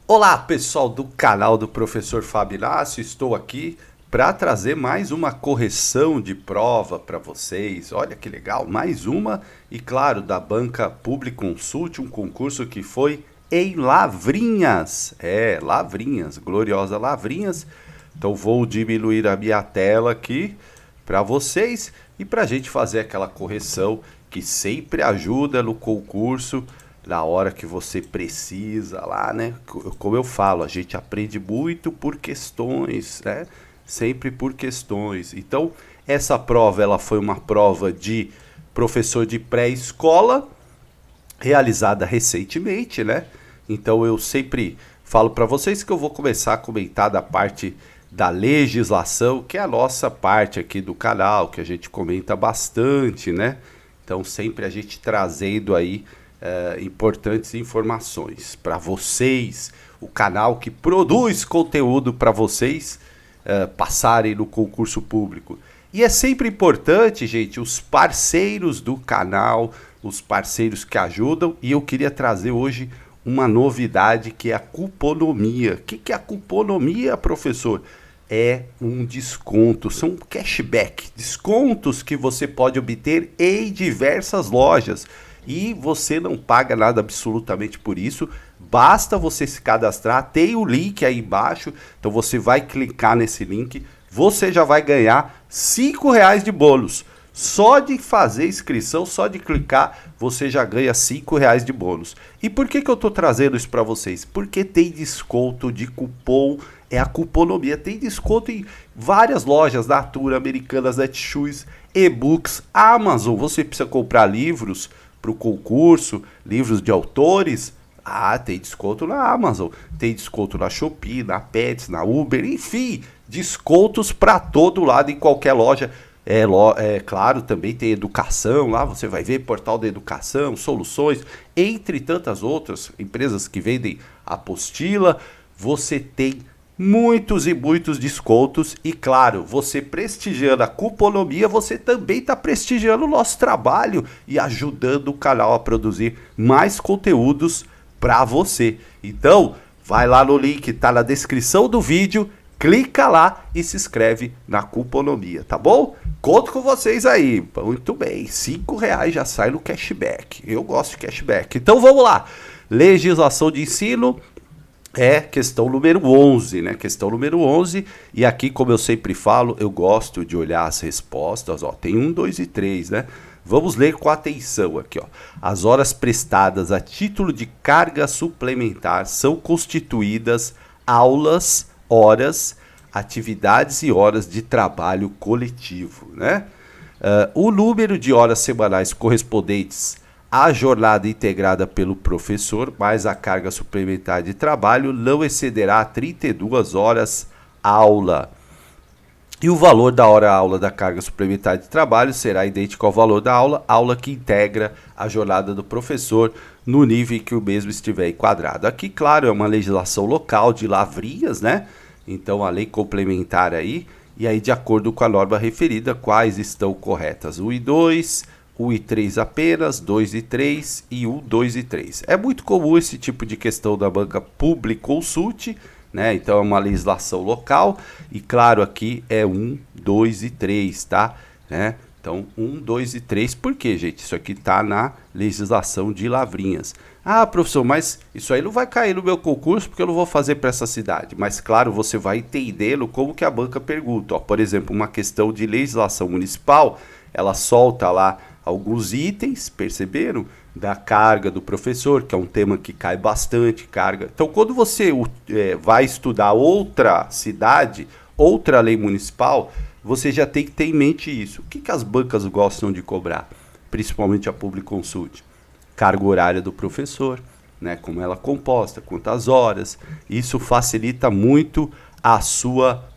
Olá, pessoal do canal do Professor Fábio Inácio, estou aqui para trazer mais uma correção de prova para vocês. Olha que legal, mais uma e claro, da Banca Publiconsult, um concurso que foi em Lavrinhas. Lavrinhas, gloriosa Lavrinhas. Então vou diminuir a minha tela aqui para vocês e para a gente fazer aquela correção que sempre ajuda no concurso, na hora que você precisa lá, né? Como eu falo, a gente aprende muito por questões, né? Sempre por questões. Então, essa prova, ela foi uma prova de professor de pré-escola, realizada recentemente, né? Então, eu sempre falo para vocês que eu vou começar a comentar da parte da legislação, que é a nossa parte aqui do canal, que a gente comenta bastante, né? Então, sempre a gente trazendo aí importantes informações para vocês, o canal que produz conteúdo para vocês passarem no concurso público. E é sempre importante, gente, os parceiros do canal, os parceiros que ajudam, e eu queria trazer hoje uma novidade que é a cuponomia. O que é a cuponomia, professor? É um desconto, são cashback, descontos que você pode obter em diversas lojas. E você não paga nada absolutamente por isso, basta você se cadastrar, tem o link aí embaixo, então você vai clicar nesse link, você já vai ganhar R$ 5 de bônus. Só de fazer inscrição, só de clicar, você já ganha R$ 5 de bônus. E por que eu estou trazendo isso para vocês? Porque tem desconto de cupom, é a cuponomia, tem desconto em várias lojas, Natura, Americanas, Netshoes, e-books, Amazon, você precisa comprar livros para o concurso, livros de autores, tem desconto na Amazon, tem desconto na Shopee, na Pets, na Uber, enfim, descontos para todo lado, em qualquer loja. Claro, também tem educação lá, você vai ver portal da educação, soluções, entre tantas outras empresas que vendem apostila, você tem muitos e muitos descontos e claro, você prestigiando a cuponomia, você também está prestigiando o nosso trabalho e ajudando o canal a produzir mais conteúdos para você. Então, vai lá no link, tá na descrição do vídeo, clica lá e se inscreve na cuponomia, tá bom? Conto com vocês aí. Muito bem, R$ 5 já sai no cashback. Eu gosto de cashback. Então vamos lá. Legislação de ensino. É questão número 11, né? Questão número 11. E aqui, como eu sempre falo, eu gosto de olhar as respostas. Ó, tem 1, 2 e 3, né? Vamos ler com atenção aqui, ó. As horas prestadas a título de carga suplementar são constituídas aulas, horas, atividades e horas de trabalho coletivo, né? O número de horas semanais correspondentes a jornada integrada pelo professor, mais a carga suplementar de trabalho, não excederá 32 horas aula. E o valor da hora-aula da carga suplementar de trabalho será idêntico ao valor da aula que integra a jornada do professor no nível em que o mesmo estiver enquadrado. Aqui, claro, é uma legislação local de Lavrinhas, né? Então, a lei complementar aí, e aí de acordo com a norma referida, quais estão corretas? 1 e 2... 1 e 3 apenas, 2 e 3 e 1, 2 e 3. É muito comum esse tipo de questão da Banca Publiconsult, né? Então é uma legislação local e claro aqui é 1, 2 e 3, tá? Né? Então 1, 2 e 3, por quê, gente? Isso aqui tá na legislação de Lavrinhas. Ah, professor, mas isso aí não vai cair no meu concurso porque eu não vou fazer para essa cidade. Mas claro, você vai entendendo como que a banca pergunta. Ó, por exemplo, uma questão de legislação municipal, ela solta lá alguns itens, perceberam? Da carga do professor, que é um tema que cai bastante, carga. Então, quando você vai estudar outra cidade, outra lei municipal, você já tem que ter em mente isso. O que as bancas gostam de cobrar? Principalmente a Publiconsult. Carga horária do professor, né? Como ela é composta, quantas horas. Isso facilita muito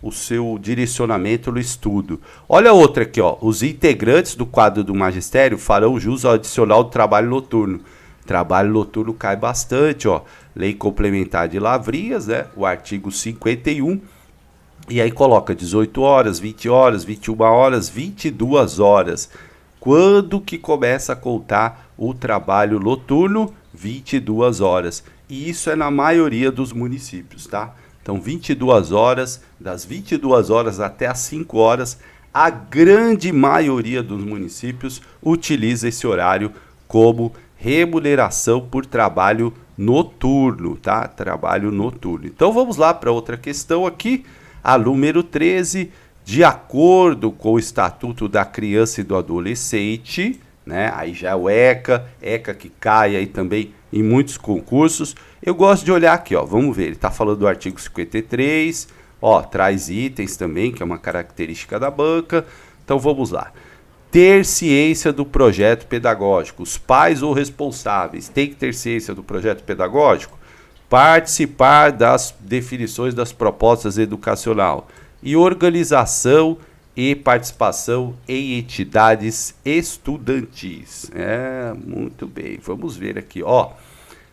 o seu direcionamento no estudo. Olha outra aqui, ó. Os integrantes do quadro do magistério farão jus ao adicional do trabalho noturno. Trabalho noturno cai bastante, ó. Lei complementar de Lavrinhas, né? O artigo 51. E aí coloca 18 horas, 20 horas, 21 horas, 22 horas. Quando que começa a contar o trabalho noturno? 22 horas. E isso é na maioria dos municípios, tá? Então, 22 horas, das 22 horas até as 5 horas, a grande maioria dos municípios utiliza esse horário como remuneração por trabalho noturno, tá? Trabalho noturno. Então, vamos lá para outra questão aqui, a número 13. De acordo com o Estatuto da Criança e do Adolescente, né? Aí já é o ECA que cai aí também em muitos concursos. Eu gosto de olhar aqui, ó, vamos ver, ele está falando do artigo 53, ó, traz itens também, que é uma característica da banca. Então vamos lá. Ter ciência do projeto pedagógico. Os pais ou responsáveis têm que ter ciência do projeto pedagógico, participar das definições das propostas educacional e organização e participação em entidades estudantis. Muito bem. Vamos ver aqui, ó.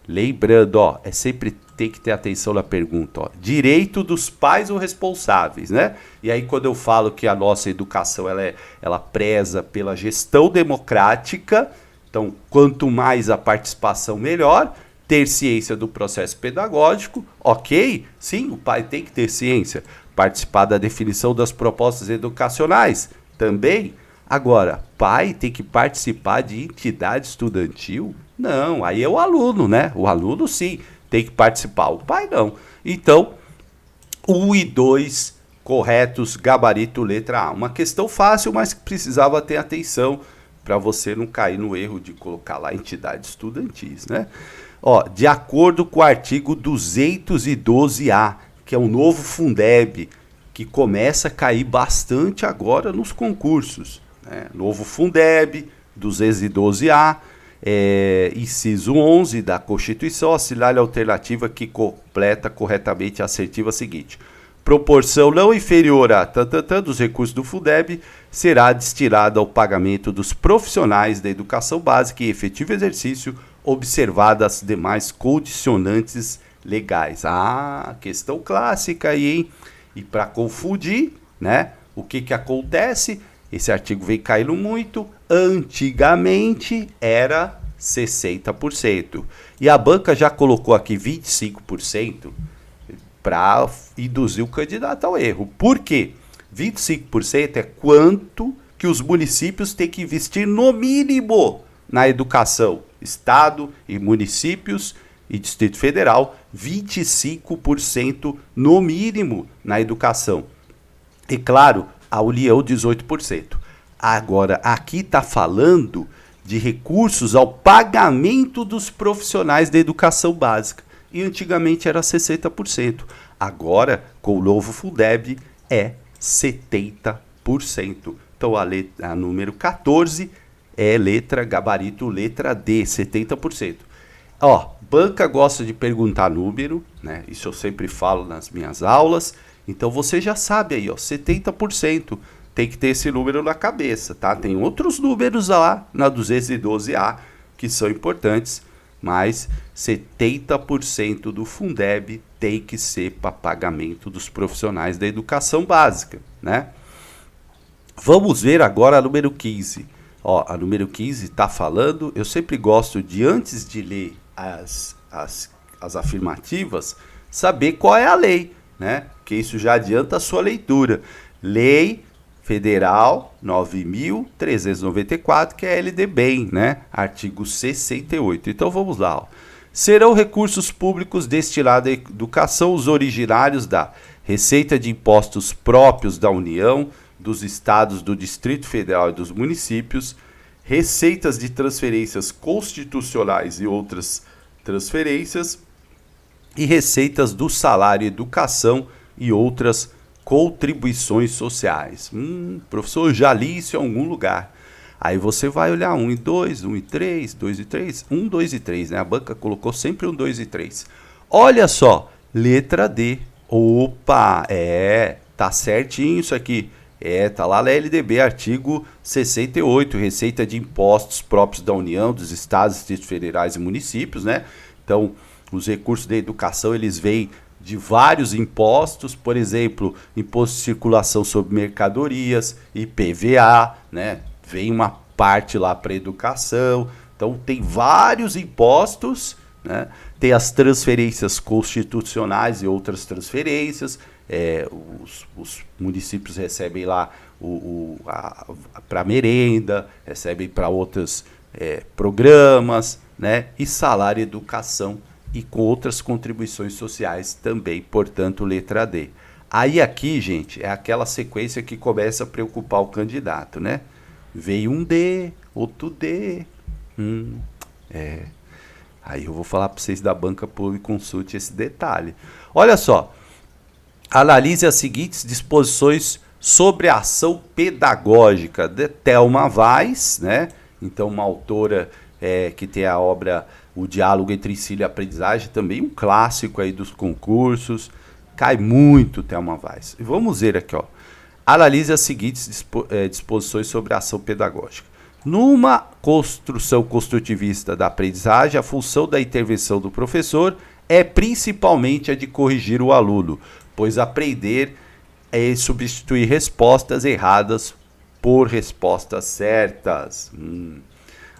Lembrando, ó, sempre tem que ter atenção na pergunta, ó. Direito dos pais ou responsáveis, né? E aí quando eu falo que a nossa educação ela preza pela gestão democrática, então quanto mais a participação melhor. Ter ciência do processo pedagógico, ok? Sim, o pai tem que ter ciência. Participar da definição das propostas educacionais, também. Agora, pai tem que participar de entidade estudantil? Não, aí é o aluno, né? O aluno sim tem que participar, o pai não. Então, 1 e 2 corretos, gabarito letra A. Uma questão fácil, mas que precisava ter atenção para você não cair no erro de colocar lá entidades estudantis, né? Ó, de acordo com o artigo 212A, que é um novo Fundeb, que começa a cair bastante agora nos concursos, né? Novo Fundeb, 212A, inciso 11 da Constituição, assinale a alternativa que completa corretamente a assertiva seguinte. Proporção não inferior a dos recursos do Fundeb será destinada ao pagamento dos profissionais da educação básica em efetivo exercício, observadas as demais condicionantes legais. Questão clássica aí, hein? E para confundir, né? O que acontece? Esse artigo vem caindo muito. Antigamente era 60%. E a banca já colocou aqui 25% para induzir o candidato ao erro. Por quê? 25% é quanto que os municípios têm que investir no mínimo na educação. Estado e municípios e Distrito Federal, 25% no mínimo na educação. E claro, a União 18%. Agora, aqui está falando de recursos ao pagamento dos profissionais da educação básica. E antigamente era 60%. Agora, com o novo Fundeb, é 70%. Então, a número 14 é gabarito letra D, 70%. Ó, banca gosta de perguntar número, né? Isso eu sempre falo nas minhas aulas. Então você já sabe aí, ó, 70%. Tem que ter esse número na cabeça, tá? Tem outros números lá na 212A que são importantes, mas 70% do Fundeb tem que ser para pagamento dos profissionais da educação básica, né? Vamos ver agora a número 15. Ó, a número 15 está falando, eu sempre gosto de, antes de ler as afirmativas, saber qual é a lei, né? Porque isso já adianta a sua leitura. Lei Federal 9.394, que é a LDBEM, né? Artigo 68. Então vamos lá, ó. Serão recursos públicos destinados à educação os originários da Receita de Impostos próprios da União, dos estados, do Distrito Federal e dos municípios, receitas de transferências constitucionais e outras transferências, e receitas do salário, educação e outras contribuições sociais. Professor, já li isso em algum lugar. Aí você vai olhar 1 e 2, 1 e 3, 2 e 3, 1, 2 e 3, né? A banca colocou sempre 1, 2 e 3. Olha só, letra D. Opa, tá certinho isso aqui. Tá lá na LDB, artigo 68, Receita de Impostos próprios da União, dos Estados, Distritos Federais e Municípios, né? Então, os recursos da educação, eles vêm de vários impostos, por exemplo, Imposto de Circulação sobre Mercadorias, IPVA, né? Vem uma parte lá para educação. Então, tem vários impostos, né? Tem as transferências constitucionais e outras transferências. Os municípios recebem lá para merenda, recebem para outros programas, né? E salário, educação e com outras contribuições sociais também, portanto, letra D. Aí aqui, gente, é aquela sequência que começa a preocupar o candidato, né? Veio um D, outro D. Aí eu vou falar para vocês da Banca Pública, consulte esse detalhe. Olha só, analise as seguintes disposições sobre a ação pedagógica de Thelma Vaz, né? Então, uma autora que tem a obra O Diálogo entre Ensino e Aprendizagem, também um clássico aí dos concursos. Cai muito Thelma Vaz. E vamos ver aqui, ó. Analise as seguintes disposições sobre a ação pedagógica. Numa construção construtivista da aprendizagem, a função da intervenção do professor é principalmente a de corrigir o aluno, pois aprender é substituir respostas erradas por respostas certas.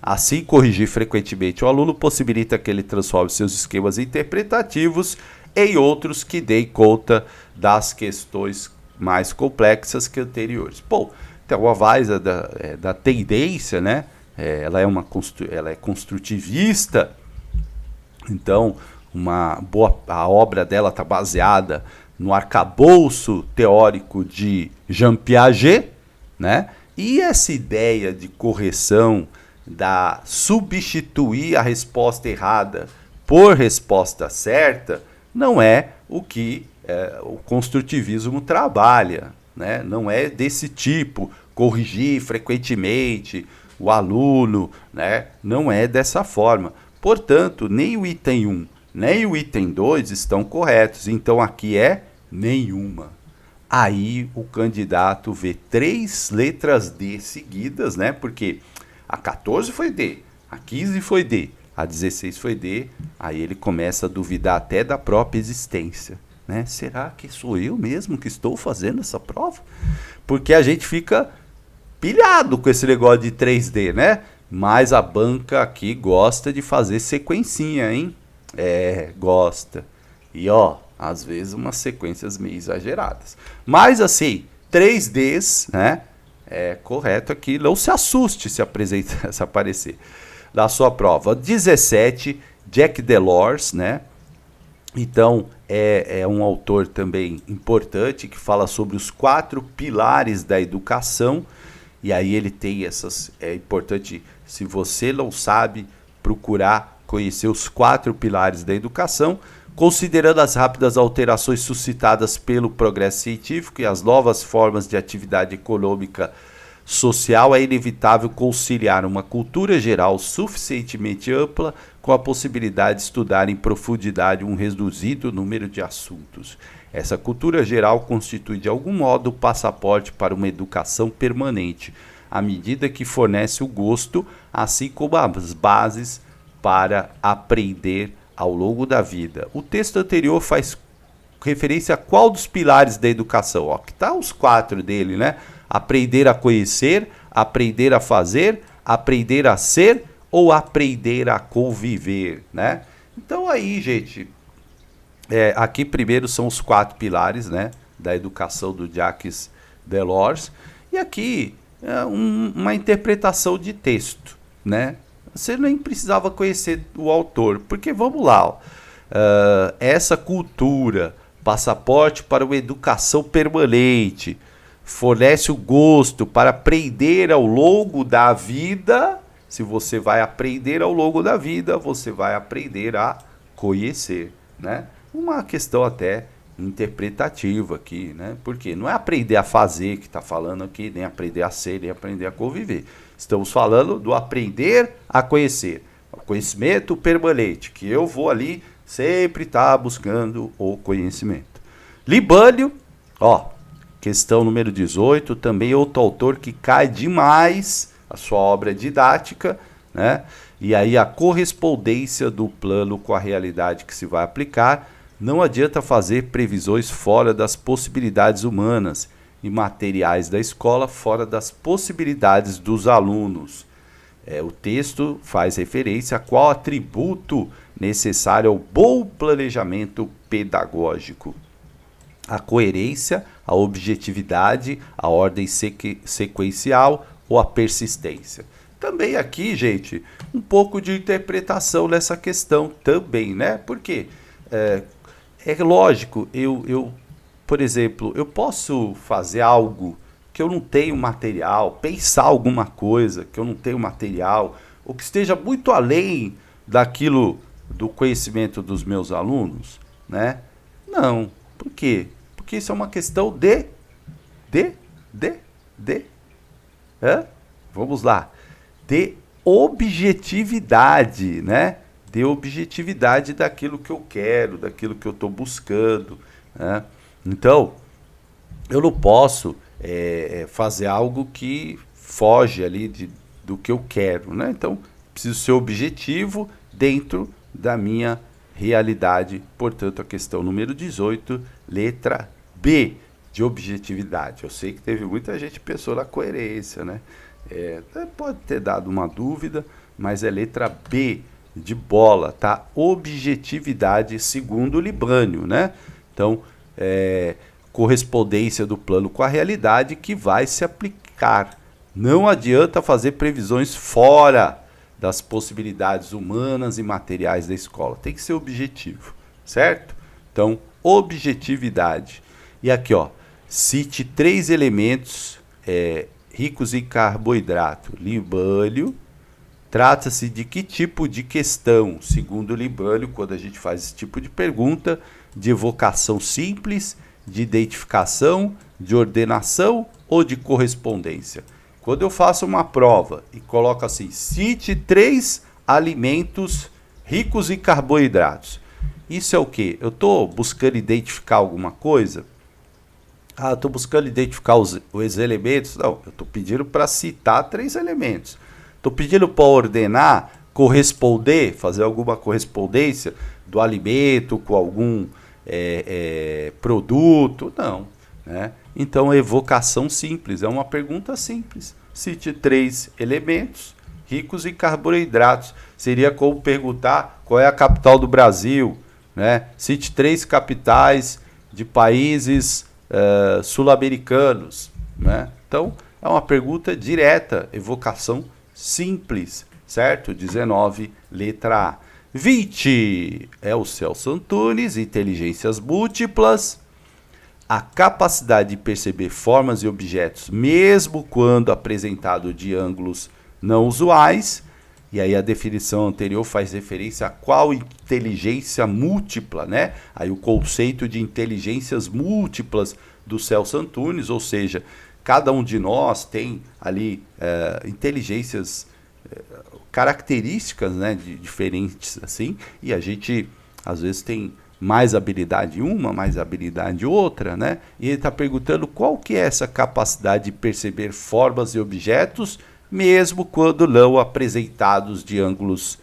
Assim, corrigir frequentemente o aluno possibilita que ele transforme seus esquemas interpretativos em outros que deem conta das questões mais complexas que anteriores. Bom, então a Vaz é da tendência, né? Ela é construtivista, então a obra dela está baseada no arcabouço teórico de Jean Piaget, né? E essa ideia de correção, da substituir a resposta errada por resposta certa, não é o que o construtivismo trabalha, né? Não é desse tipo, corrigir frequentemente o aluno, né? Não é dessa forma. Portanto, nem o item 1, nem o item 2 estão corretos. Então, aqui é nenhuma. Aí o candidato vê 3 letras D seguidas, né? Porque a 14 foi D, a 15 foi D, a 16 foi D, aí ele começa a duvidar até da própria existência, né? Será que sou eu mesmo que estou fazendo essa prova? Porque a gente fica pilhado com esse negócio de 3D, né? Mas a banca aqui gosta de fazer sequencinha, hein? Gosta. E ó, às vezes umas sequências meio exageradas. Mas assim, 3Ds, né? É correto aqui, não se assuste se aparecer da sua prova. 17, Jack Delors, né? Então, é um autor também importante que fala sobre os 4 pilares da educação. E aí ele tem essas... É importante, se você não sabe, procurar conhecer os 4 pilares da educação, considerando as rápidas alterações suscitadas pelo progresso científico e as novas formas de atividade econômica social, é inevitável conciliar uma cultura geral suficientemente ampla com a possibilidade de estudar em profundidade um reduzido número de assuntos. Essa cultura geral constitui de algum modo o passaporte para uma educação permanente, à medida que fornece o gosto, assim como as bases para aprender ao longo da vida. O texto anterior faz referência a qual dos pilares da educação? Ó, que tá os 4 dele, né? Aprender a conhecer, aprender a fazer, aprender a ser ou aprender a conviver, né? Então aí, gente, aqui primeiro são os 4 pilares, né, da educação do Jacques Delors. E aqui uma interpretação de texto, né? Você nem precisava conhecer o autor, porque vamos lá, ó, essa cultura, passaporte para uma educação permanente, fornece o gosto para aprender ao longo da vida. Se você vai aprender ao longo da vida, você vai aprender a conhecer, né? Uma questão até interpretativa aqui, né? Porque não é aprender a fazer que está falando aqui, nem aprender a ser, nem aprender a conviver. Estamos falando do aprender a conhecer, o conhecimento permanente, que eu vou ali sempre estar buscando o conhecimento. Libânio, ó, questão número 18, também outro autor que cai demais a sua obra didática, né? E aí a correspondência do plano com a realidade que se vai aplicar. Não adianta fazer previsões fora das possibilidades humanas e materiais da escola, fora das possibilidades dos alunos. O texto faz referência a qual atributo necessário ao bom planejamento pedagógico. A coerência, a objetividade, a ordem sequencial ou a persistência. Também aqui, gente, um pouco de interpretação nessa questão também, né? Porque é lógico, por exemplo, eu posso fazer algo que eu não tenho material, pensar alguma coisa que eu não tenho material, ou que esteja muito além daquilo do conhecimento dos meus alunos, né? Não. Por quê? Porque isso é uma questão vamos lá, de objetividade, né? De objetividade daquilo que eu quero, daquilo que eu estou buscando, né? Então, eu não posso fazer algo que foge ali do que eu quero, né? Então, preciso ser objetivo dentro da minha realidade. Portanto, a questão número 18, letra B, de objetividade. Eu sei que teve muita gente que pensou na coerência, né? Pode ter dado uma dúvida, mas é letra B, de bola, tá? Objetividade segundo o Libânio, né? Então, correspondência do plano com a realidade que vai se aplicar. Não adianta fazer previsões fora das possibilidades humanas e materiais da escola. Tem que ser objetivo, certo? Então, objetividade. E aqui, ó, cite 3 elementos ricos em carboidrato. Libânio. Trata-se de que tipo de questão? Segundo o Libânio, quando a gente faz esse tipo de pergunta, de evocação simples, de identificação, de ordenação ou de correspondência? Quando eu faço uma prova e coloco assim, cite 3 alimentos ricos em carboidratos. Isso é o quê? Eu estou buscando identificar alguma coisa? Ah, estou buscando identificar os elementos? Não, eu estou pedindo para citar 3 elementos. Estou pedindo para ordenar, corresponder, fazer alguma correspondência do alimento com algum produto? Não, né? Então, evocação simples, é uma pergunta simples. Cite 3 elementos ricos em carboidratos. Seria como perguntar qual é a capital do Brasil, né? Cite 3 capitais de países sul-americanos, né? Então, é uma pergunta direta, evocação simples, certo? 19, letra A. 20 é o Celso Antunes, inteligências múltiplas. A capacidade de perceber formas e objetos, mesmo quando apresentado de ângulos não usuais. E aí a definição anterior faz referência a qual inteligência múltipla, né? Aí o conceito de inteligências múltiplas do Celso Antunes, ou seja, cada um de nós tem ali inteligências, características, né, diferentes assim, e a gente às vezes tem mais habilidade uma, mais habilidade outra, né? E ele está perguntando qual que é essa capacidade de perceber formas e objetos, mesmo quando não apresentados de ângulos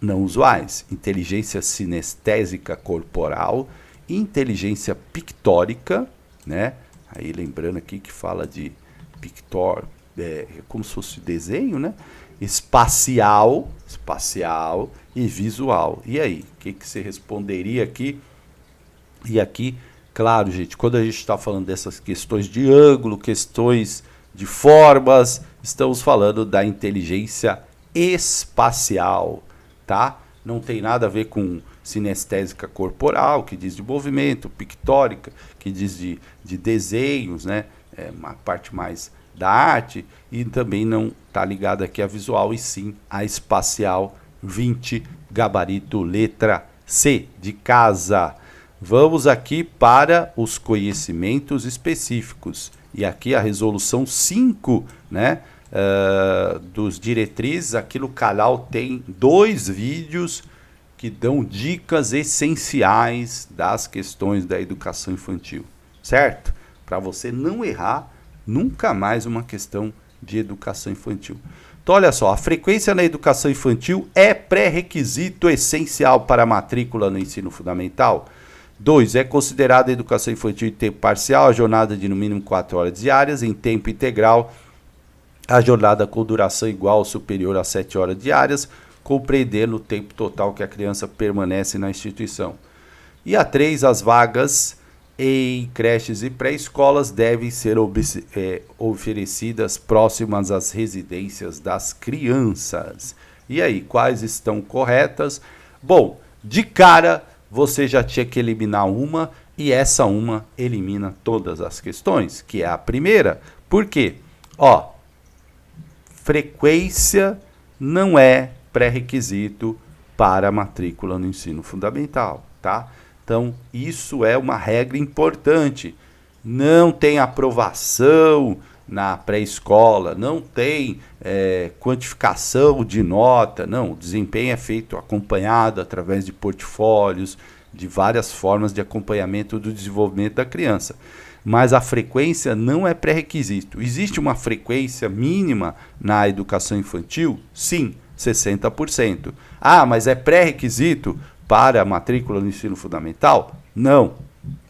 não usuais. Inteligência sinestésica corporal, inteligência pictórica, né? Aí lembrando aqui que fala de pictor, como se fosse desenho, né? Espacial e visual. E aí, o que você responderia aqui? E aqui, claro, gente, quando a gente está falando dessas questões de ângulo, questões de formas, estamos falando da inteligência espacial, tá? Não tem nada a ver com sinestésica corporal, que diz de movimento, pictórica, que diz de desenhos, né? Uma parte mais da arte, e também não está ligado aqui a visual, e sim a espacial. 20, gabarito letra C, de casa. Vamos aqui para os conhecimentos específicos. E aqui a resolução 5, né, dos diretrizes. Aqui no canal tem 2 vídeos que dão dicas essenciais das questões da educação infantil, certo? Para você não errar nunca mais uma questão de educação infantil. Então, olha só, a frequência na educação infantil é pré-requisito essencial para a matrícula no ensino fundamental? 2. É considerada a educação infantil em tempo parcial a jornada de no mínimo 4 horas diárias, em tempo integral a jornada com duração igual ou superior a 7 horas diárias, compreendendo o tempo total que a criança permanece na instituição. E a 3, as vagas em creches e pré-escolas devem ser oferecidas próximas às residências das crianças. E aí, quais estão corretas? Bom, de cara, você já tinha que eliminar uma, e essa uma elimina todas as questões, que é a primeira. Por quê? Frequência não é pré-requisito para a matrícula no ensino fundamental, tá? Então, isso é uma regra importante. Não tem aprovação na pré-escola, não tem quantificação de nota, não. O desempenho é feito acompanhado através de portfólios, de várias formas de acompanhamento do desenvolvimento da criança. Mas a frequência não é pré-requisito. Existe uma frequência mínima na educação infantil? Sim, 60%. Ah, mas é pré-requisito para a matrícula no ensino fundamental? Não.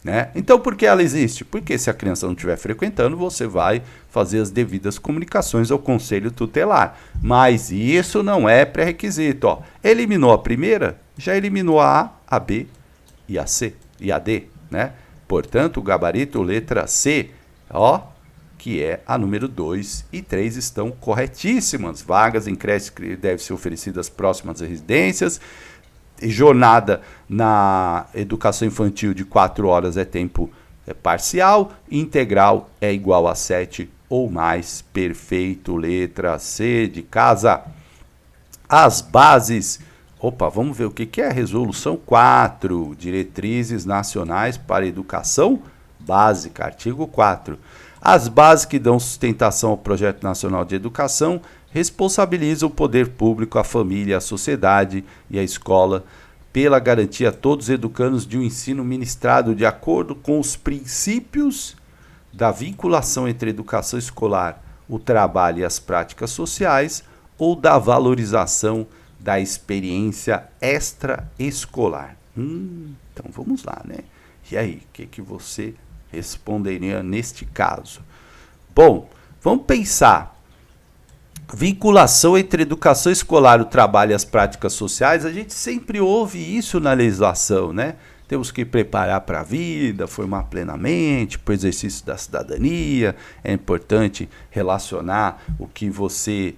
Né? Então, por que ela existe? Porque se a criança não estiver frequentando, você vai fazer as devidas comunicações ao conselho tutelar. Mas isso não é pré-requisito. Eliminou a primeira, já eliminou a A, a B e a C e a D, né? Portanto, o gabarito letra C, que é a número 2 e 3, estão corretíssimas. Vagas em creche devem ser oferecidas próximas às residências. Jornada na educação infantil de 4 horas é tempo parcial, integral é igual a 7 ou mais. Perfeito, letra C de casa. As bases, vamos ver o que é a resolução 4, diretrizes nacionais para a educação básica, artigo 4. As bases que dão sustentação ao projeto nacional de educação responsabiliza o poder público, a família, a sociedade e a escola pela garantia a todos os educandos de um ensino ministrado de acordo com os princípios da vinculação entre a educação escolar, o trabalho e as práticas sociais ou da valorização da experiência extraescolar. Então vamos lá, né? E aí, o que você responderia neste caso? Bom, vamos pensar. Vinculação entre educação escolar, o trabalho e as práticas sociais, a gente sempre ouve isso na legislação, né? Temos que preparar para a vida, formar plenamente, para o exercício da cidadania. É importante relacionar o que você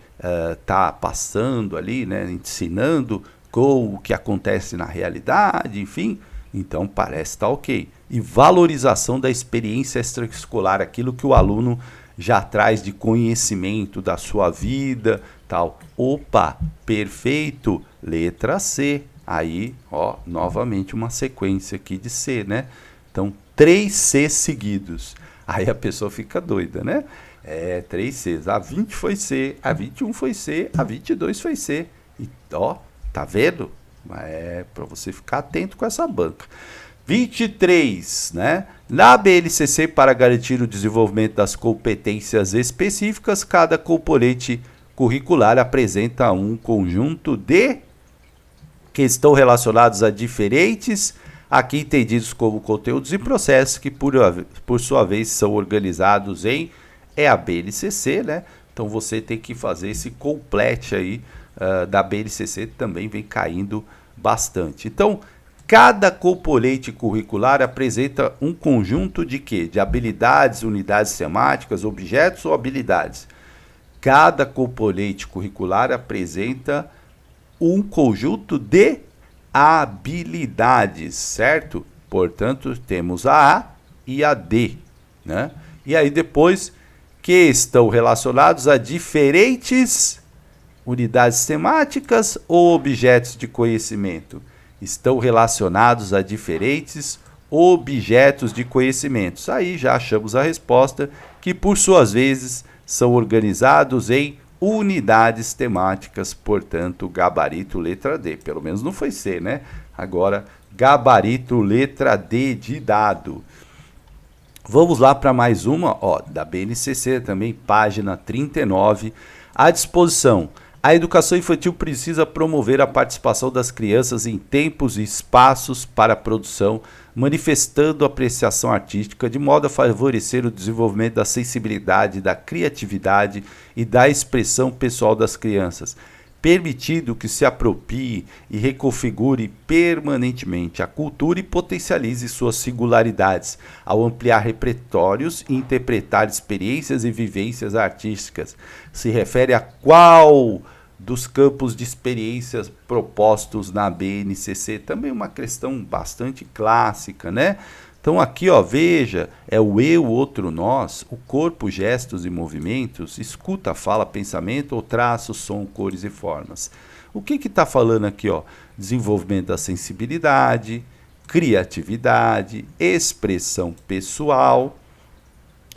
está passando ali, né? Ensinando com o que acontece na realidade, enfim. Então parece estar ok. E valorização da experiência extraescolar, aquilo que o aluno já traz de conhecimento da sua vida, tal. Perfeito, letra C. Aí, novamente uma sequência aqui de C, né? Então, 3 C seguidos. Aí a pessoa fica doida, né? 3 Cs. A 20 foi C, a 21 foi C, a 22 foi C. E, tá vendo? É para você ficar atento com essa banca. 23, né? Na BNCC, para garantir o desenvolvimento das competências específicas, cada componente curricular apresenta um conjunto de que estão relacionados a diferentes, aqui entendidos como conteúdos e processos, que por sua vez são organizados em a BNCC, né? Então você tem que fazer esse complete aí da BNCC, também vem caindo bastante. Então, cada componente curricular apresenta um conjunto de quê? De habilidades, unidades temáticas, objetos ou habilidades. Cada componente curricular apresenta um conjunto de habilidades, certo? Portanto, temos a A e a D, né? E aí depois, que estão relacionados a diferentes unidades temáticas ou objetos de conhecimento. Estão relacionados a diferentes objetos de conhecimentos. Aí já achamos a resposta, que por suas vezes são organizados em unidades temáticas, portanto, gabarito letra D. Pelo menos não foi C, né? Agora, gabarito letra D de dado. Vamos lá para mais uma, da BNCC também, página 39. À disposição. A educação infantil precisa promover a participação das crianças em tempos e espaços para a produção, manifestando apreciação artística, de modo a favorecer o desenvolvimento da sensibilidade, da criatividade e da expressão pessoal das crianças. permitindo que se aproprie e reconfigure permanentemente a cultura e potencialize suas singularidades, ao ampliar repertórios e interpretar experiências e vivências artísticas. Se refere a qual dos campos de experiências propostos na BNCC? Também uma questão bastante clássica, né? Então aqui, ó, veja, é o eu, outro nós, o corpo, gestos e movimentos, escuta, fala, pensamento ou traços, som, cores e formas. O que está falando aqui, ó? Desenvolvimento da sensibilidade, criatividade, expressão pessoal,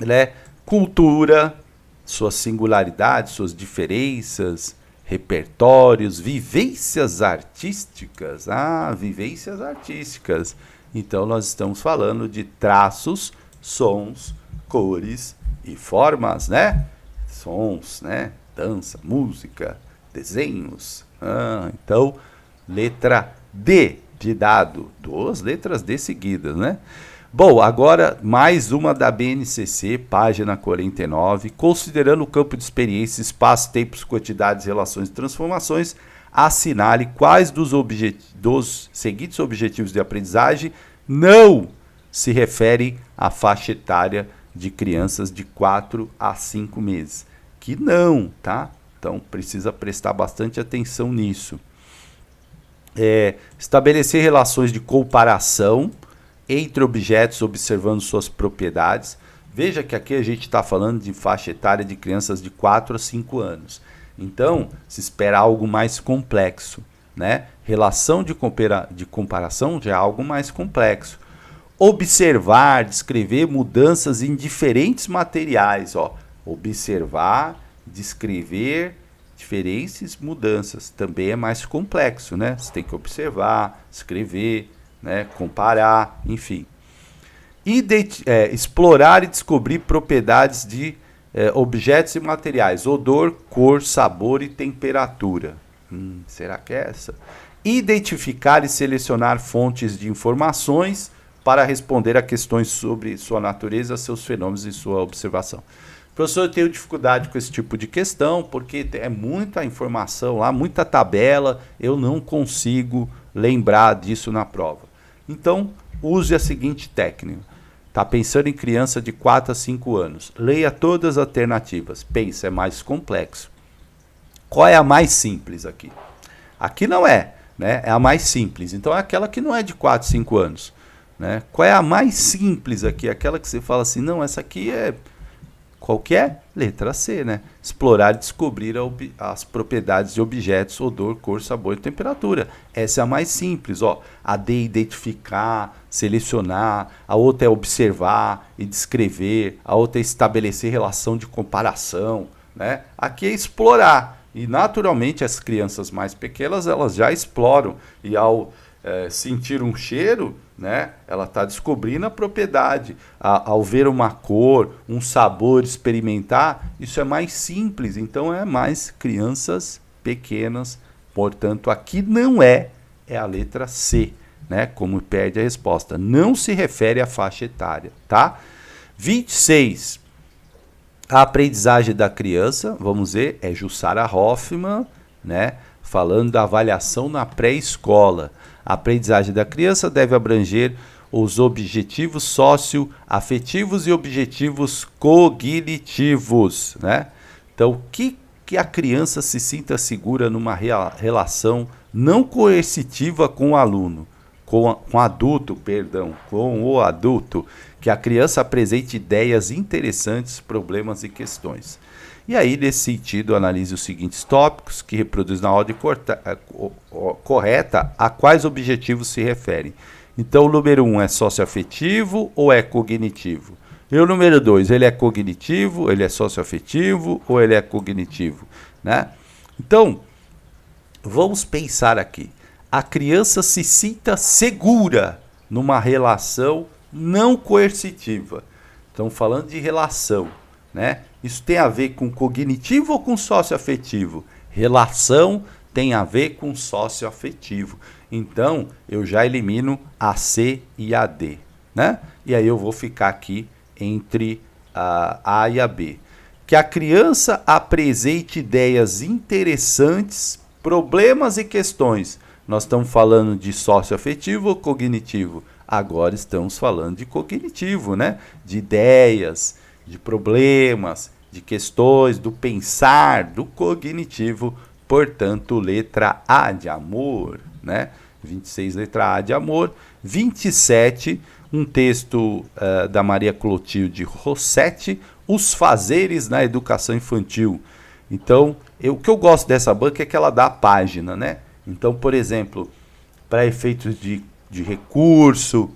né? Cultura, suas singularidades, suas diferenças, repertórios, vivências artísticas. Ah, vivências artísticas. Então, nós estamos falando de traços, sons, cores e formas, né? Sons, né? Dança, música, desenhos. Então, letra D de dado. 2 letras D seguidas, né? Bom, agora mais uma da BNCC, página 49. Considerando o campo de experiência, espaço, tempos, quantidades, relações e transformações, assinale quais dos seguintes objetivos de aprendizagem não se referem à faixa etária de crianças de 4 a 5 meses. Que não, tá? Então precisa prestar bastante atenção nisso. Estabelecer relações de comparação entre objetos observando suas propriedades. Veja que aqui a gente está falando de faixa etária de crianças de 4 a 5 anos. Então, se espera algo mais complexo, né? Relação de comparação já é algo mais complexo. Observar, descrever mudanças em diferentes materiais. Ó. Observar, descrever diferentes mudanças. Também é mais complexo, né? Você tem que observar, escrever, né? Comparar, enfim. Explorar e descobrir propriedades de objetos e materiais, odor, cor, sabor e temperatura. Será que é essa? Identificar e selecionar fontes de informações para responder a questões sobre sua natureza, seus fenômenos e sua observação. Professor, eu tenho dificuldade com esse tipo de questão, porque é muita informação lá, muita tabela, eu não consigo lembrar disso na prova. Então, use a seguinte técnica. Está pensando em criança de 4 a 5 anos. Leia todas as alternativas. Pensa, é mais complexo. Qual é a mais simples aqui? Aqui não é, né? É a mais simples. Então é aquela que não é de 4 a 5 anos. Né? Qual é a mais simples aqui? Aquela que você fala assim, não, essa aqui é... Qual que é? Letra C, né? Explorar e descobrir as propriedades de objetos, odor, cor, sabor e temperatura. Essa é a mais simples, ó. A D é identificar, selecionar, a outra é observar e descrever, a outra é estabelecer relação de comparação, né? Aqui é explorar. E naturalmente as crianças mais pequenas, elas já exploram e ao sentir um cheiro, né, ela está descobrindo a propriedade. Ao ver uma cor, um sabor, experimentar, isso é mais simples. Então é mais crianças pequenas. Portanto, aqui não é a letra C, né, como perde a resposta. Não se refere à faixa etária, tá? 26. A aprendizagem da criança, vamos ver, é Jussara Hoffmann, né, falando da avaliação na pré-escola. A aprendizagem da criança deve abranger os objetivos socioafetivos e objetivos cognitivos, né? Então, que a criança se sinta segura numa relação não coercitiva com o aluno, com o adulto, que a criança apresente ideias interessantes, problemas e questões. E aí, nesse sentido, analise os seguintes tópicos, que reproduz na ordem correta a quais objetivos se referem. Então, o número 1 é socioafetivo ou é cognitivo? E o número 2, ele é cognitivo, ele é socioafetivo ou ele é cognitivo? Né? Então, vamos pensar aqui. A criança se sinta segura numa relação não coercitiva. Estamos falando de relação, né? Isso tem a ver com cognitivo ou com socioafetivo? Relação tem a ver com socioafetivo. Então, eu já elimino a C e a D, né? E aí eu vou ficar aqui entre a A e a B. Que a criança apresente ideias interessantes, problemas e questões. Nós estamos falando de socioafetivo ou cognitivo? Agora estamos falando de cognitivo, né? De ideias, de problemas, de questões, do pensar, do cognitivo. Portanto, letra A de amor, né? 26, letra A de amor. 27, um texto da Maria Clotilde Rossetti, Os Fazeres na Educação Infantil. Então, o que eu gosto dessa banca é que ela dá a página, né? Então, por exemplo, para efeitos de recurso,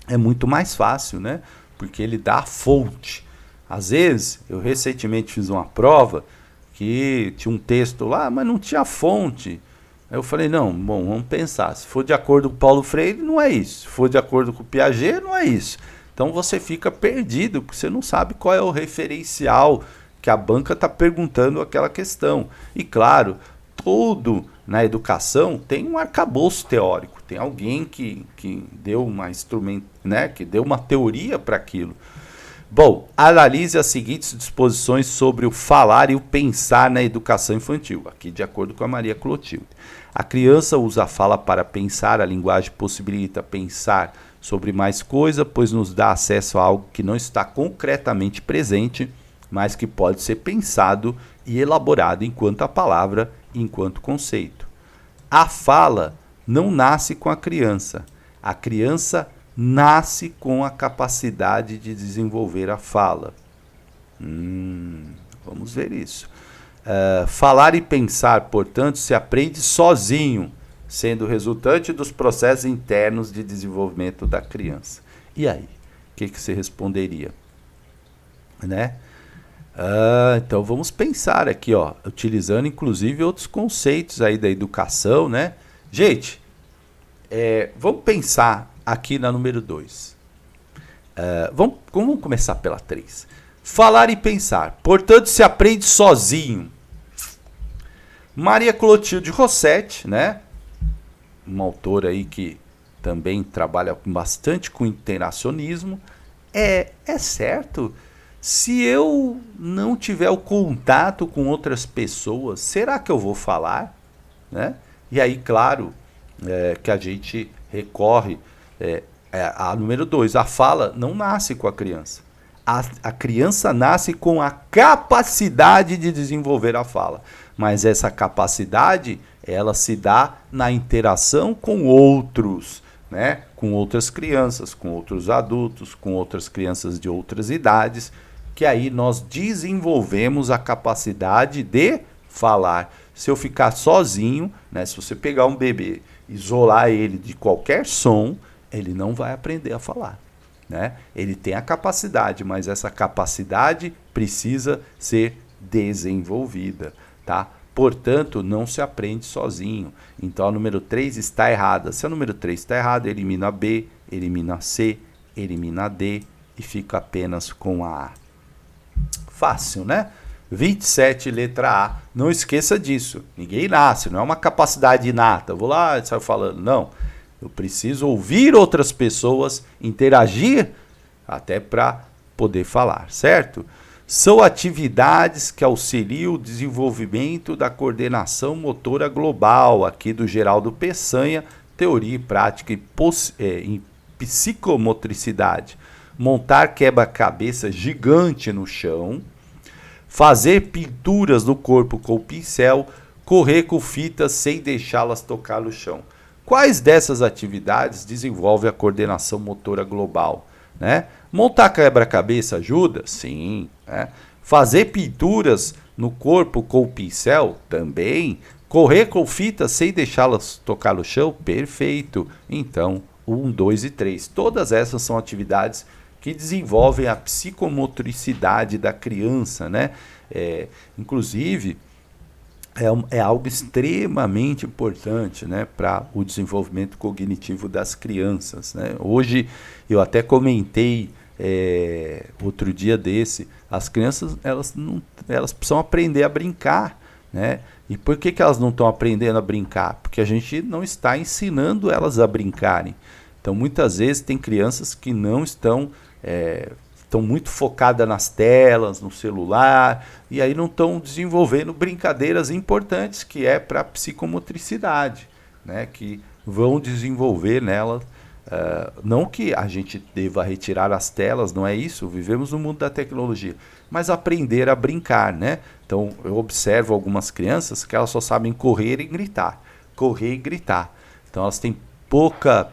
é muito mais fácil, né? Porque ele dá a fonte. Às vezes, eu recentemente fiz uma prova que tinha um texto lá, mas não tinha fonte. Aí eu falei, não, bom, vamos pensar. Se for de acordo com Paulo Freire, não é isso. Se for de acordo com Piaget, não é isso. Então você fica perdido, porque você não sabe qual é o referencial que a banca está perguntando aquela questão. E claro, tudo na educação tem um arcabouço teórico. Tem alguém que deu uma instrumento, né, que deu uma teoria para aquilo. Bom, analise as seguintes disposições sobre o falar e o pensar na educação infantil, aqui de acordo com a Maria Clotilde. A criança usa a fala para pensar, a linguagem possibilita pensar sobre mais coisa, pois nos dá acesso a algo que não está concretamente presente, mas que pode ser pensado e elaborado enquanto a palavra, enquanto conceito. A fala não nasce com a criança nasce com a capacidade de desenvolver a fala. Vamos ver isso. Falar e pensar, portanto, se aprende sozinho, sendo resultante dos processos internos de desenvolvimento da criança. E aí? O que você responderia? Né? Então vamos pensar aqui, ó, utilizando inclusive outros conceitos aí da educação, né? Gente, vamos pensar aqui na número 2. Vamos começar pela 3. Falar e pensar, portanto se aprende sozinho. Maria Clotilde Rossetti, né? Uma autora aí que também trabalha bastante com interacionismo. É certo? Se eu não tiver o contato com outras pessoas, será que eu vou falar? Né? E aí, claro, que a gente recorre a número 2. A fala não nasce com a criança. A criança nasce com a capacidade de desenvolver a fala. Mas essa capacidade, ela se dá na interação com outros, né? Com outras crianças, com outros adultos, com outras crianças de outras idades, que aí nós desenvolvemos a capacidade de falar. Se eu ficar sozinho, né? Se você pegar um bebê, isolar ele de qualquer som, ele não vai aprender a falar. Né? Ele tem a capacidade, mas essa capacidade precisa ser desenvolvida, tá? Portanto, não se aprende sozinho. Então, a número 3 está errada. Se a número 3 está errada, elimina B, elimina C, elimina D e fica apenas com a A. Fácil, né? 27, letra A. Não esqueça disso. Ninguém nasce, não é uma capacidade inata. Vou lá e saio falando. Não. Eu preciso ouvir outras pessoas, interagir até para poder falar, certo? São atividades que auxiliam o desenvolvimento da coordenação motora global, aqui do Geraldo Peçanha, teoria e prática em psicomotricidade. Montar quebra-cabeça gigante no chão, fazer pinturas no corpo com pincel, correr com fitas sem deixá-las tocar no chão. Quais dessas atividades desenvolvem a coordenação motora global? Né? Montar quebra-cabeça ajuda? Sim. Né? Fazer pinturas no corpo com pincel? Também. Correr com fitas sem deixá-las tocar no chão? Perfeito. Então, 1, 2 e 3. Todas essas são atividades que desenvolvem a psicomotricidade da criança. Né? Inclusive, é algo extremamente importante, né, para o desenvolvimento cognitivo das crianças. Né? Hoje, eu até comentei outro dia desse, as crianças elas precisam aprender a brincar. Né? E por que elas não estão aprendendo a brincar? Porque a gente não está ensinando elas a brincarem. Então, muitas vezes, tem crianças que não estão estão muito focadas nas telas, no celular, e aí não estão desenvolvendo brincadeiras importantes que é para a psicomotricidade, né? Que vão desenvolver nela. Não que a gente deva retirar as telas, não é isso, vivemos no mundo da tecnologia, mas aprender a brincar, né? Então eu observo algumas crianças que elas só sabem correr e gritar, correr e gritar. Então elas têm pouca,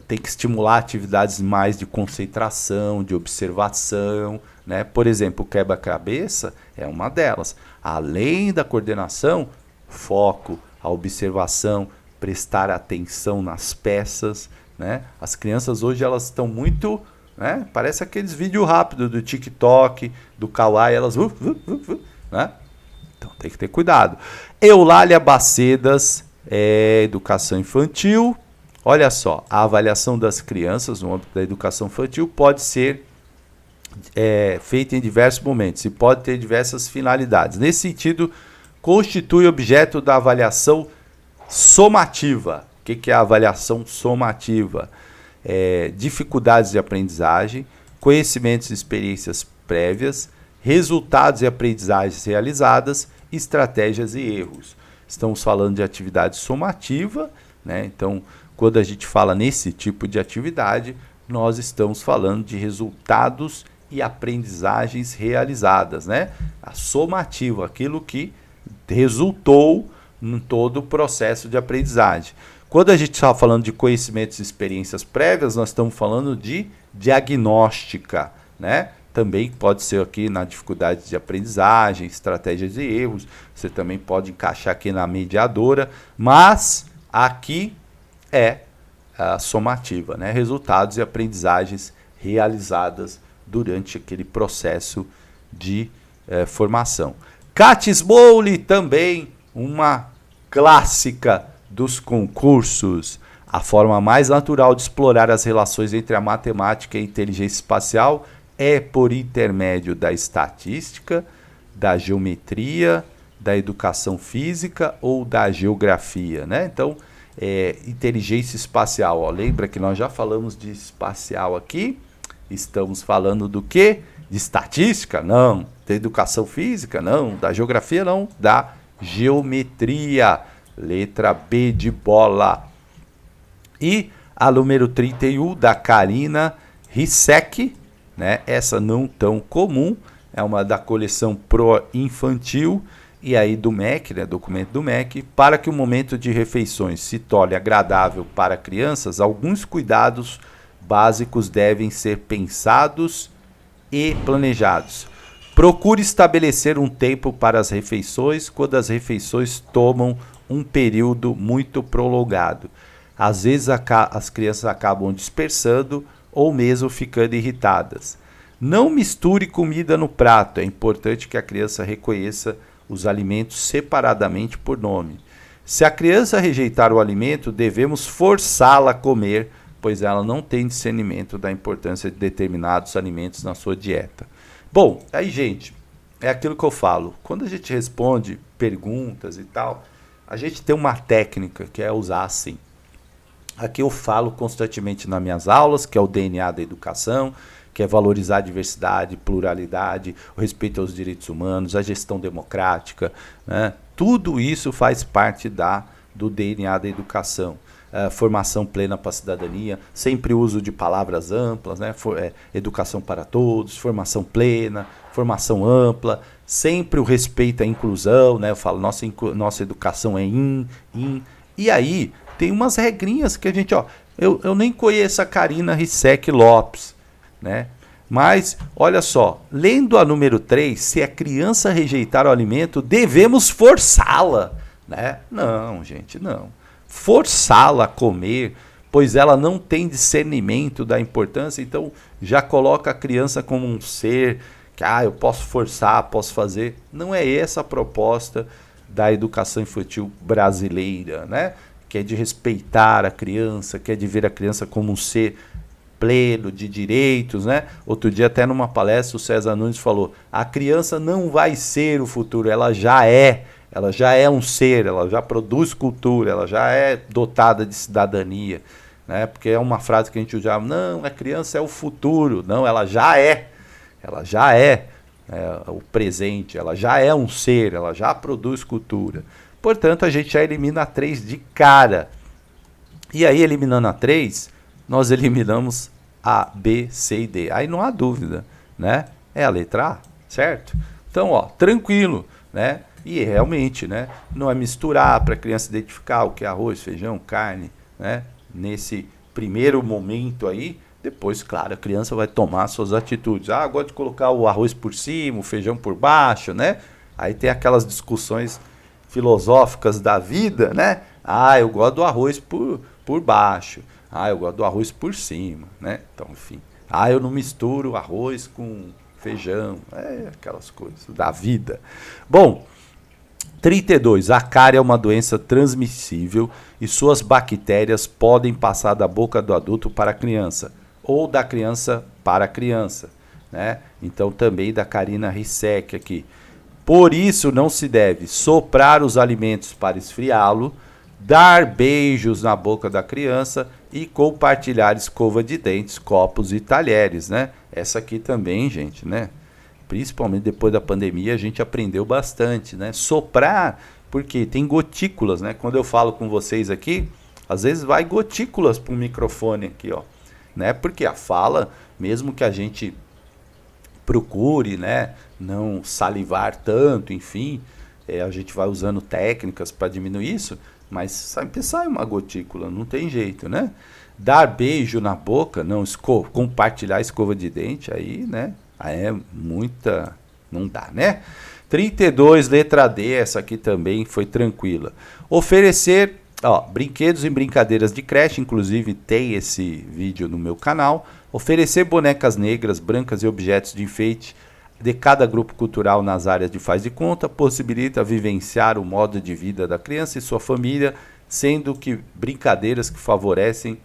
tem que estimular atividades mais de concentração, de observação, né? Por exemplo, o quebra-cabeça é uma delas. Além da coordenação, foco, a observação, prestar atenção nas peças, né? As crianças hoje elas estão muito, né? Parece aqueles vídeos rápidos do TikTok, do Kawaii, elas né? Então tem que ter cuidado. Eulália Bacedas, educação infantil. Olha só, a avaliação das crianças no âmbito da educação infantil pode ser feita em diversos momentos e pode ter diversas finalidades. Nesse sentido, constitui objeto da avaliação somativa. O que é a avaliação somativa? Dificuldades de aprendizagem, conhecimentos e experiências prévias, resultados e aprendizagens realizadas, estratégias e erros. Estamos falando de atividade somativa, né? Então, quando a gente fala nesse tipo de atividade, nós estamos falando de resultados e aprendizagens realizadas, né? A somativa, aquilo que resultou em todo o processo de aprendizagem. Quando a gente está falando de conhecimentos e experiências prévias, nós estamos falando de diagnóstica, né? Também pode ser aqui na dificuldade de aprendizagem, estratégias e erros. Você também pode encaixar aqui na mediadora, mas aqui é a somativa, né? Resultados e aprendizagens realizadas durante aquele processo de formação. Cates Bowley, também uma clássica dos concursos. A forma mais natural de explorar as relações entre a matemática e a inteligência espacial é por intermédio da estatística, da geometria, da educação física ou da geografia, né? Então, inteligência espacial, ó, lembra que nós já falamos de espacial aqui? Estamos falando do quê? De estatística? Não. Da educação física? Não. Da geografia? Não. Da geometria. Letra B de bola. E a número 31 da Karina Rissek, né? Essa não tão comum, é uma da coleção Pro Infantil e aí do MEC, né? Documento do MEC. Para que o momento de refeições se torne agradável para crianças, alguns cuidados básicos devem ser pensados e planejados. Procure estabelecer um tempo para as refeições quando as refeições tomam um período muito prolongado. Às vezes as crianças acabam dispersando ou mesmo ficando irritadas. Não misture comida no prato. É importante que a criança reconheça os alimentos separadamente por nome. Se a criança rejeitar o alimento, devemos forçá-la a comer, pois ela não tem discernimento da importância de determinados alimentos na sua dieta. Bom, aí, gente, é aquilo que eu falo. Quando a gente responde perguntas e tal, a gente tem uma técnica que é usar assim. Aqui eu falo constantemente nas minhas aulas, que é o DNA da educação, que é valorizar a diversidade, pluralidade, o respeito aos direitos humanos, a gestão democrática, né? Tudo isso faz parte do DNA da educação. Formação plena para a cidadania, sempre uso de palavras amplas, né? Educação para todos, formação plena, formação ampla, sempre o respeito à inclusão, né? Eu falo, nossa educação é e aí tem umas regrinhas que a gente, eu nem conheço a Karina Rissek Lopes, né? Mas, olha só, lendo a número 3, se a criança rejeitar o alimento, devemos forçá-la, né? Não, gente, não. Forçá-la a comer, pois ela não tem discernimento da importância, então já coloca a criança como um ser que eu posso forçar, posso fazer. Não é essa a proposta da educação infantil brasileira, né? Que é de respeitar a criança, que é de ver a criança como um ser pleno de direitos, né? Outro dia até numa palestra o César Nunes falou, a criança não vai ser o futuro, ela já é um ser, ela já produz cultura, ela já é dotada de cidadania. né? Porque é uma frase que a gente usava, não, a criança é o futuro. Não, ela já é. Ela já é, o presente, ela já é um ser, ela já produz cultura. Portanto, a gente já elimina a 3 de cara. E aí, eliminando a 3, nós eliminamos A, B, C e D. Aí não há dúvida, né? É a letra A, certo? Então, ó, tranquilo, né? E realmente, né? Não é misturar para a criança identificar o que é arroz, feijão, carne, né? Nesse primeiro momento aí, depois, claro, a criança vai tomar suas atitudes. Ah, gosto de colocar o arroz por cima, o feijão por baixo, né? Aí tem aquelas discussões filosóficas da vida, né? Ah, eu gosto do arroz por baixo. Ah, eu gosto do arroz por cima, né? Então, enfim. Ah, eu não misturo arroz com feijão. É aquelas coisas da vida. Bom, 32. A cárie é uma doença transmissível e suas bactérias podem passar da boca do adulto para a criança ou da criança para a criança, né? Então também da Karina Rissek aqui. Por isso não se deve soprar os alimentos para esfriá-lo, dar beijos na boca da criança e compartilhar escova de dentes, copos e talheres, né? Essa aqui também, gente, né? Principalmente depois da pandemia, a gente aprendeu bastante, né? Soprar, porque tem gotículas, né? Quando eu falo com vocês aqui, às vezes vai gotículas para o microfone aqui, ó, né? Porque a fala, mesmo que a gente procure, né, não salivar tanto, enfim, a gente vai usando técnicas para diminuir isso, mas sempre sai uma gotícula, não tem jeito, né? Dar beijo na boca, não compartilhar escova de dente, aí, né? Aí é muita, não dá, né? 32, letra D, essa aqui também foi tranquila. Oferecer, ó, brinquedos e brincadeiras de creche, inclusive tem esse vídeo no meu canal. Oferecer bonecas negras, brancas e objetos de enfeite de cada grupo cultural nas áreas de faz de conta possibilita vivenciar o modo de vida da criança e sua família, sendo que brincadeiras que favorecem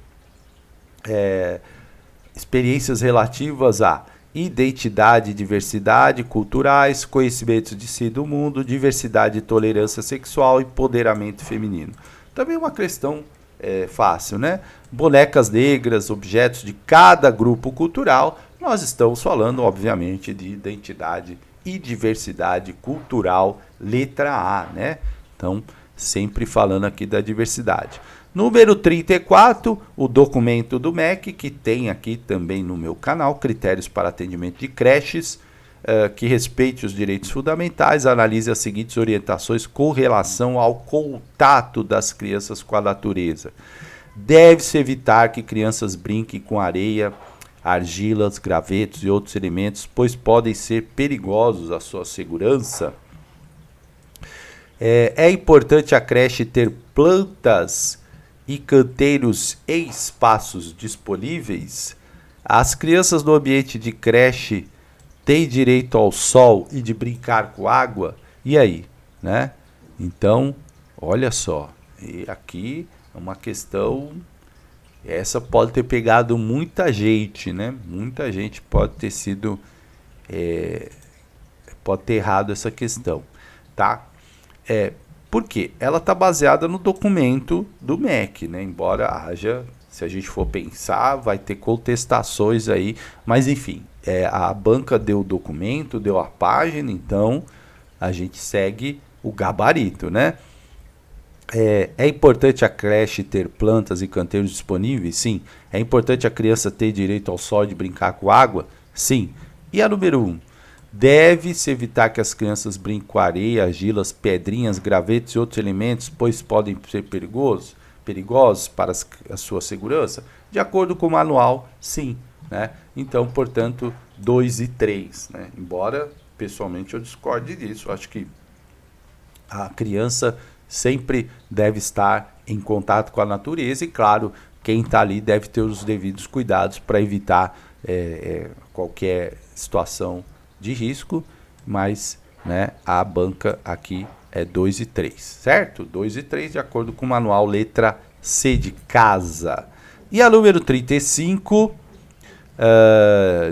experiências relativas a identidade e diversidade culturais, conhecimentos de si e do mundo, diversidade e tolerância sexual e empoderamento feminino. Também uma questão fácil, né? Bonecas negras, objetos de cada grupo cultural. Nós estamos falando, obviamente, de identidade e diversidade cultural, letra A, né? Então, sempre falando aqui da diversidade. Número 34, o documento do MEC, que tem aqui também no meu canal, critérios para atendimento de creches, que respeite os direitos fundamentais, analise as seguintes orientações com relação ao contato das crianças com a natureza. Deve-se evitar que crianças brinquem com areia, argilas, gravetos e outros elementos, pois podem ser perigosos à sua segurança. É importante a creche ter plantas e canteiros em espaços disponíveis. As crianças no ambiente de creche têm direito ao sol e de brincar com água. E aí, né? Então, olha só, e aqui é uma questão, essa pode ter pegado muita gente, né? Muita gente pode ter sido, pode ter errado essa questão, tá? Por quê? Ela está baseada no documento do MEC, né? Embora haja, se a gente for pensar, vai ter contestações aí, mas enfim, a banca deu o documento, deu a página, então a gente segue o gabarito, né? É importante a creche ter plantas e canteiros disponíveis? Sim. É importante a criança ter direito ao sol e de brincar com água? Sim. E a número 1? Deve-se evitar que as crianças brinquem com areia, argilas, pedrinhas, gravetos e outros elementos, pois podem ser perigosos para a sua segurança? De acordo com o manual, sim, né? Então, portanto, 2 e 3, né? Embora, pessoalmente, eu discorde disso. Eu acho que a criança sempre deve estar em contato com a natureza e, claro, quem está ali deve ter os devidos cuidados para evitar qualquer situação de risco, mas, né, a banca aqui é 2 e 3, certo? 2 e 3 de acordo com o manual letra C de casa. E a número 35,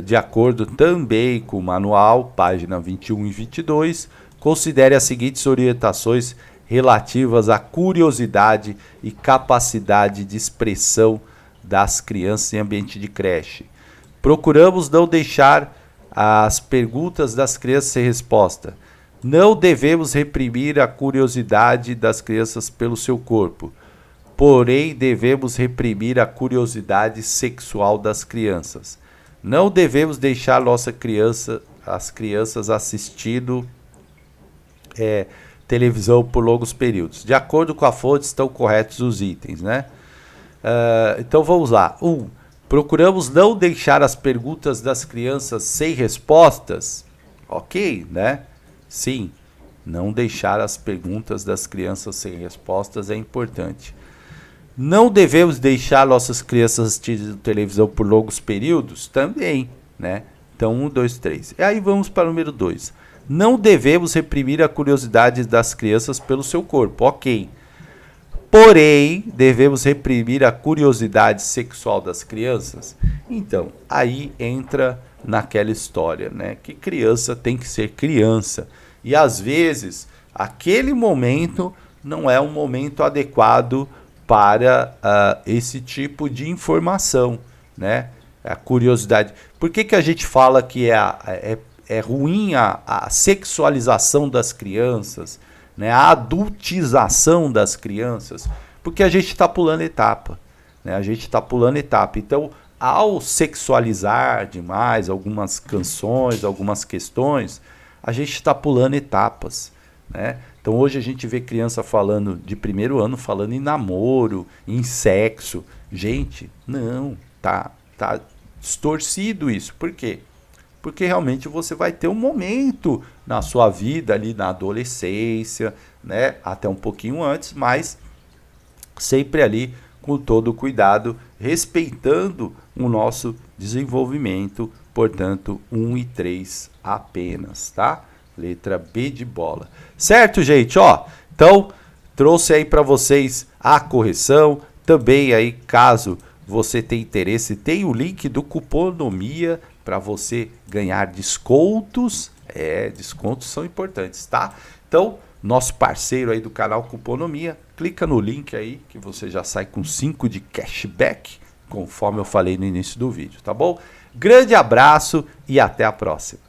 de acordo também com o manual, página 21 e 22, considere as seguintes orientações relativas à curiosidade e capacidade de expressão das crianças em ambiente de creche. Procuramos não deixar as perguntas das crianças sem resposta. Não devemos reprimir a curiosidade das crianças pelo seu corpo. Porém, devemos reprimir a curiosidade sexual das crianças. Não devemos deixar as crianças assistindo televisão por longos períodos. De acordo com a fonte, estão corretos os itens, né? Então vamos lá. 1. Procuramos não deixar as perguntas das crianças sem respostas. Ok, né? Sim, não deixar as perguntas das crianças sem respostas é importante. Não devemos deixar nossas crianças assistindo televisão por longos períodos? Também, né? Então, 1, 2, 3. E aí vamos para o número 2. Não devemos reprimir a curiosidade das crianças pelo seu corpo. Ok. Porém, devemos reprimir a curiosidade sexual das crianças? Então, aí entra naquela história, né? Que criança tem que ser criança. E às vezes, aquele momento não é um momento adequado para esse tipo de informação, né? A curiosidade. Por que a gente fala que é ruim a sexualização das crianças, né? A adultização das crianças? Porque a gente está pulando etapa, né? A gente está pulando etapa. Então, ao sexualizar demais algumas canções, algumas questões, a gente está pulando etapas, né? Então hoje a gente vê criança falando de primeiro ano, falando em namoro, em sexo. Gente, não, tá distorcido isso. Por quê? Porque realmente você vai ter um momento na sua vida ali na adolescência, né? Até um pouquinho antes, mas sempre ali com todo o cuidado, respeitando o nosso desenvolvimento, portanto, 1 e 3 apenas, tá? Letra B de bola. Certo, gente? Ó, então, trouxe aí para vocês a correção. Também aí, caso você tenha interesse, tem o link do Cuponomia para você ganhar descontos. Descontos são importantes, tá? Então, nosso parceiro aí do canal Cuponomia, clica no link aí que você já sai com 5 de cashback, conforme eu falei no início do vídeo, tá bom? Grande abraço e até a próxima.